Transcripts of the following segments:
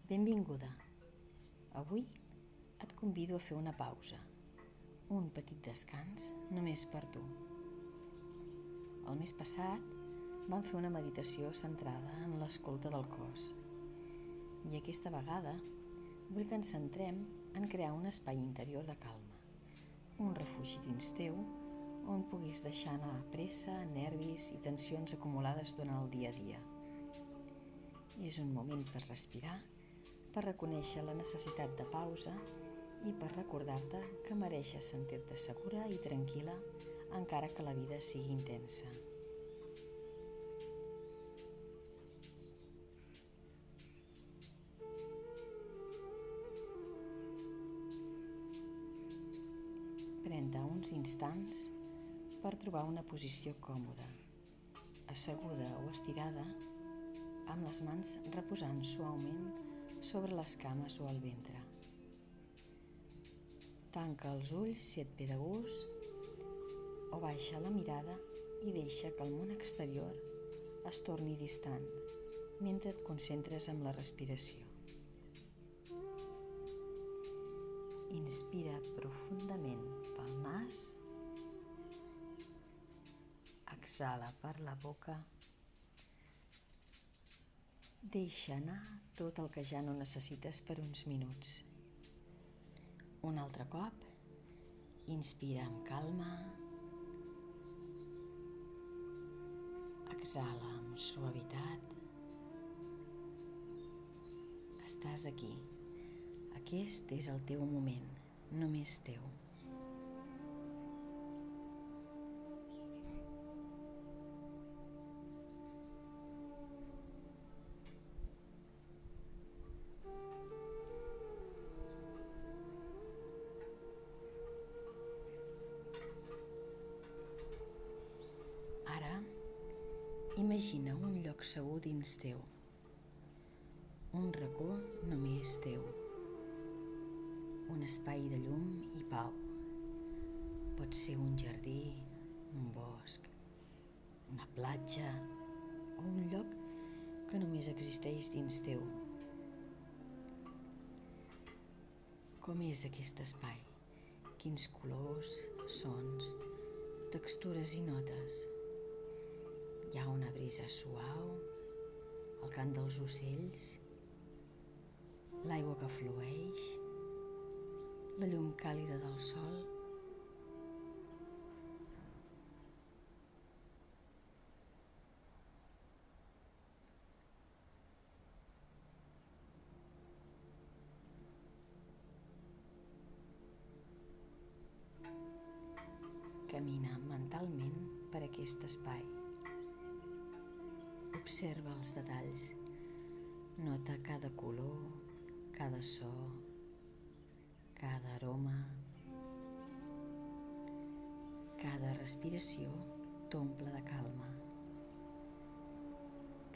Benvinguda. Avui et convido a fer una pausa, un petit descans només per tu. El mes passat vam fer una meditació centrada en l'escolta del cos i aquesta vegada vull que ens centrem en crear un espai interior de calma, un refugi dins teu on puguis deixar anar pressa, nervis i tensions acumulades durant el dia a dia. I és un moment per respirar, per reconèixer la necessitat de pausa i per recordar-te que mereixes sentir-te segura i tranquil·la encara que la vida sigui intensa. Pren-te uns instants per trobar una posició còmoda, asseguda o estirada, amb les mans reposant suaument sobre les cames o el ventre. Tanca els ulls si et ve de gust o baixa la mirada i deixa que el món exterior es torni distant mentre et concentres en la respiració. Inspira profundament pel nas, exhala per la boca. Deixa anar tot el que ja no necessites per uns minuts. Un altre cop, inspira amb calma, exhala amb suavitat. Estàs aquí. Aquest és el teu moment, només teu. Ara, imagina un lloc segur dins teu, un racó només teu, un espai de llum i pau. Pot ser un jardí, un bosc, una platja o un lloc que només existeix dins teu. Com és aquest espai? Quins colors, sons, textures i notes? Hi ha una brisa suau, el cant dels ocells, l'aigua que flueix, la llum càlida del sol. Camina mentalment per aquest espai. Observa els detalls, nota cada color, cada so, cada aroma. Cada respiració t'omple de calma.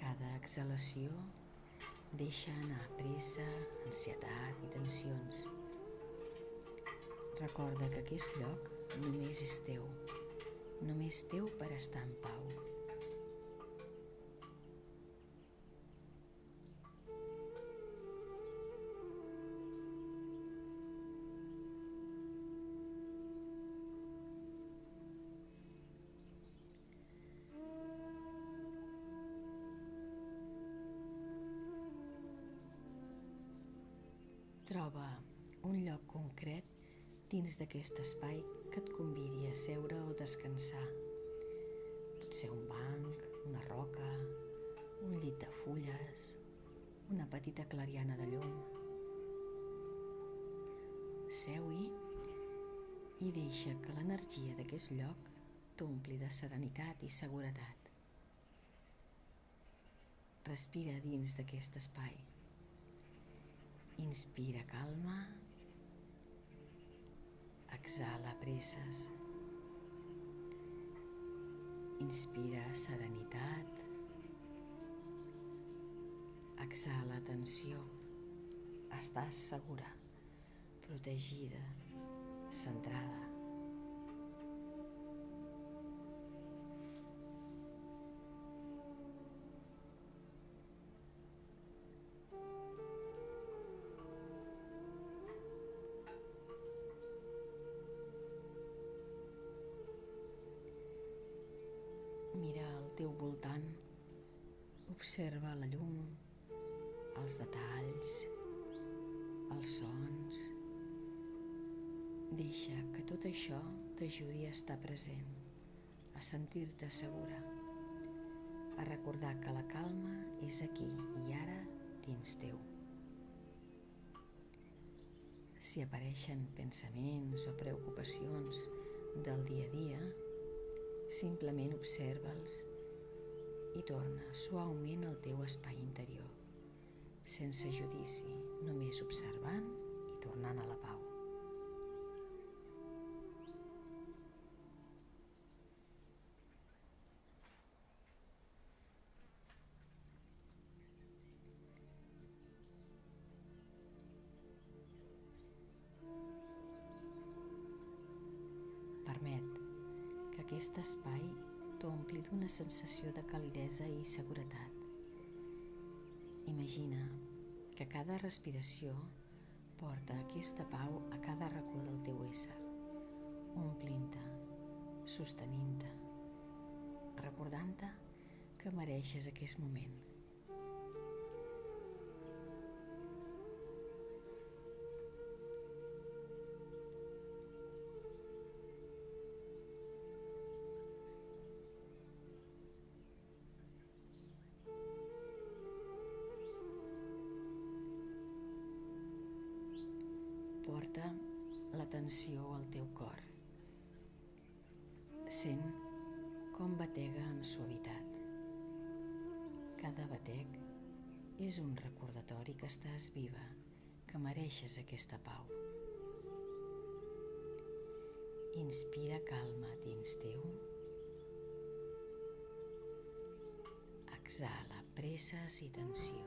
Cada exhalació deixa anar pressa, ansietat i tensions. Recorda que aquest lloc només és teu per estar en pau. Troba un lloc concret dins d'aquest espai que et convidi a seure o descansar. Pot ser un banc, una roca, un llit de fulles, una petita clariana de llum. Seu-hi i deixa que l'energia d'aquest lloc t'ompli de serenitat i seguretat. Respira dins d'aquest espai. Inspira calma, exhala presses. Inspira serenitat, exhala tensió. Estàs segura, protegida, centrada. teu voltant, observa la llum, els detalls, els sons. Deixa que tot això t'ajudi a estar present, a sentir-te segura, a recordar que la calma és aquí i ara dins teu. Si apareixen pensaments o preocupacions del dia a dia, simplement observa'ls i torna suaument al teu espai interior, sense judici, només observant i tornant a la pau. Permet que aquest espai t'ompli d'una sensació de calidesa i seguretat. Imagina que cada respiració porta aquesta pau a cada racó del teu ésser, omplint-te, sostenint-te, recordant-te que mereixes aquest moment. Porta l'atenció al teu cor. Sent com batega amb suavitat. Cada batec és un recordatori que estàs viva, que mereixes aquesta pau. Inspira calma dins teu. Exhala presses i tensió.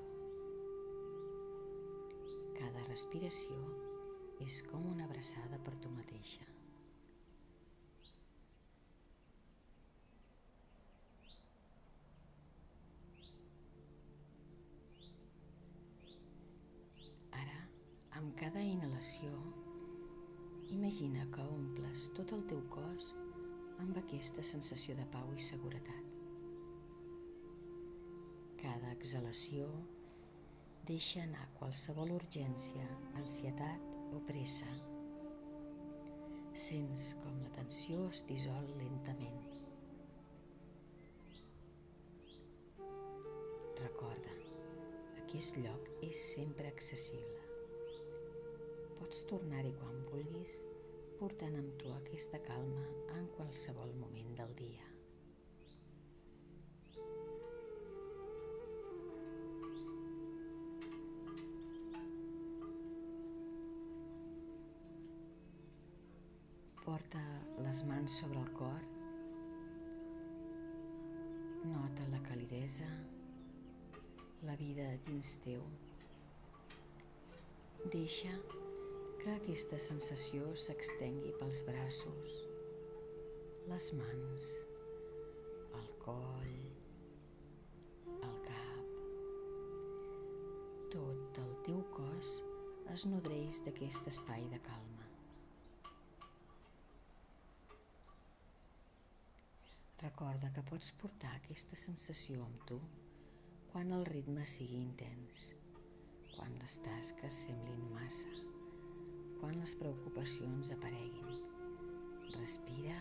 Cada respiració és com una abraçada per tu mateixa. Ara, amb cada inhalació, imagina que omples tot el teu cos amb aquesta sensació de pau i seguretat. Cada exhalació deixa anar qualsevol urgència, ansietat o pressa. Sents com la tensió es dissol lentament. Recorda, aquest lloc és sempre accessible. Pots tornar-hi quan vulguis, portant amb tu aquesta calma en qualsevol moment del dia. Porta les mans sobre el cor, nota la calidesa, la vida dins teu. Deixa que aquesta sensació s'extengui pels braços, les mans, el coll, el cap. Tot el teu cos es nodreix d'aquest espai de calma. Recorda que pots portar aquesta sensació amb tu quan el ritme sigui intens, quan les tasques semblin massa, quan les preocupacions apareguin. Respira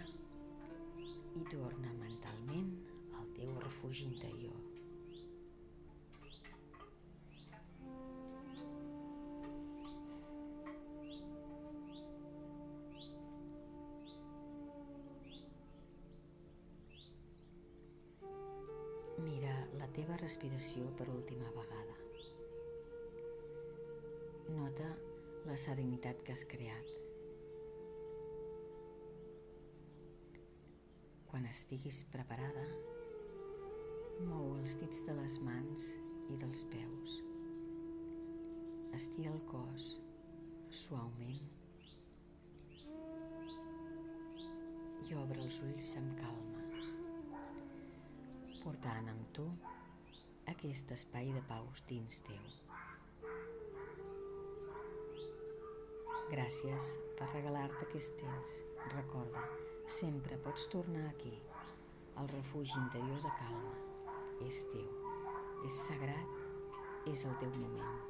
i torna mentalment al teu refugi interior. Mira la teva respiració per última vegada. Nota la serenitat que has creat. Quan estiguis preparada, mou els dits de les mans i dels peus. Estira el cos suaument i obre els ulls amb calma, portant amb tu aquest espai de pau dins teu. Gràcies per regalar-te aquest temps. Recorda, sempre pots tornar aquí, el refugi interior de calma. És teu, és sagrat, és el teu moment.